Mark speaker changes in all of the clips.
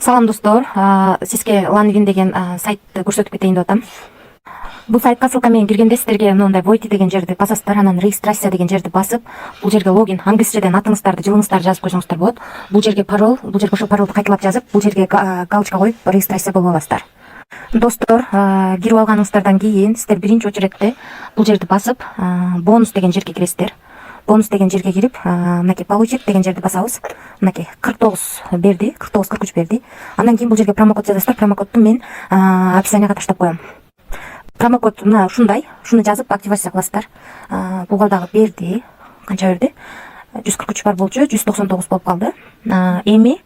Speaker 1: Салам достор, сизге LANVIN деген сайтты көрсөтүп кетейин деп атам. Бул сайтка ссылка менен киргенде сиздерге мындай войти деген жерди басасыздар, анан регистрация деген жерди басып, бул жерге логин, англисчеден атыңыздарды, жылыңыздарды жазып койсоңуздар болот. Бул жерге пароль, бул жерге ошол паролду кайталап жазып, бул жерге галочка коюп регистрация болуп аласыздар. Достор, кирип алганыңыздардан кийин сиздер биринчи очередте бул жерди басып, бонус деген жерге киресиздер. Бонус деген жерге кирип, мынакей получить деген жерди басабыз. Мынакей 49 берди, 49-43 берди. Андан кийин бул жерге промокод жазасыздар. Промокодду мен описанияга таштап коем. Промокод мына ушундай, шуну жазып активация кыласыздар. Буга дагы берди. Канча берди? 143 бар болчу, 199 болуп калды. Эми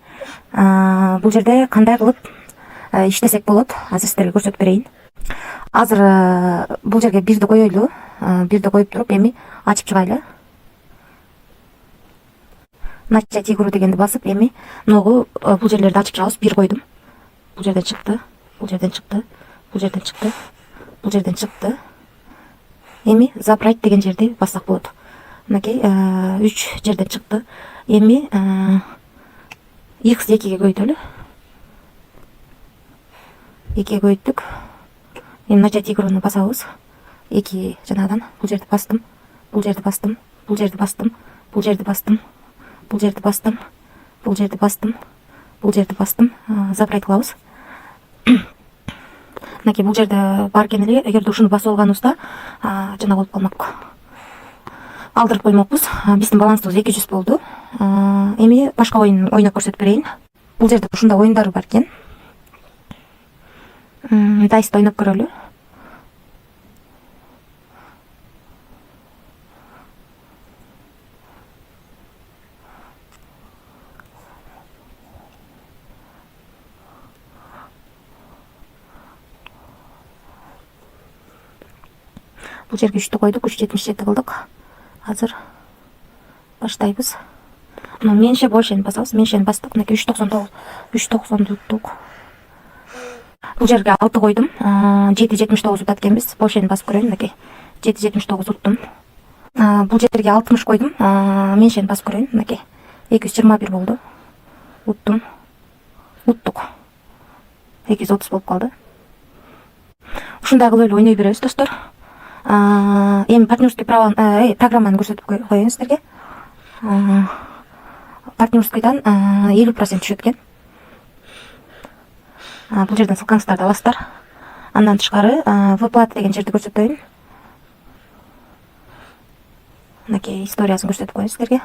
Speaker 1: бул жерде кандай кылып иштесек болот? Азыр сиздерге көрсөтүп берейин. Азыр бул жерге бирди коелу. Бирди коюп туруп, эми ачып чыгайлы. Начать игру дегенди басып, эми ногу бул жерлерди ачып чыгабыз. Бир койдум. Бул жерден чыкты, бул жерден чыкты, бул жерден чыкты, бул жерден чыкты. Эми забрать деген жерди бассак болот. Мынакей 3 жерден чыкты. Эми x 2ге көйтөлү. 2ге көйттүк. Эми начать игруну басабыз. 2 жанадан бул жерди бастым, бул жерди бастым, бул жерди бастым, бул жерди бастым. Бул жерди бастым, бул жерди бастым, бул жерди бастым, забрать кылабыз. Мынакей бул жерде бар экен эле, эгерде ушуну басып алганыбызда жана болуп калмак. Алдырып коймокпуз. Биздин балансыбыз 200 болду. Эми башка оюн ойноп көрсөтүп берейин. Бул жерде ушундай оюндар бар экен. Дайс ойноп көрөлү. Бул жерге 3'tү койдук, 377 кылдык. Азыр баштайбыз. Меньше большени басабыз. Меньшени бастык. Мынакей 399, 390 уттук. Бул жерге 6 койдум. 779 утат экенбиз. Большени басып көрөйүн. Мынакей 779 уттум. Бул жерге 60 койдум. Меньшени басып көрөйүн. Мынакей 221 болду. Уттум. Уттук. 230 болуп калды. Ушундай кылып эле ойной беребиз, достор. Эми партнерский программаны көрсөтүп коеюн сиздерге. Партнерскийдан 50% түшөт экен. Бул жерден ссылкаңыздарды аласыздар. Андан тышкары выплата деген жерди көрсөтөйүн. Мынакей историясын көрсөтүп коеюн сиздерге.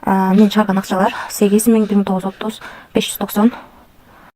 Speaker 1: Мен чыгарган акчалар 8.1930, 590,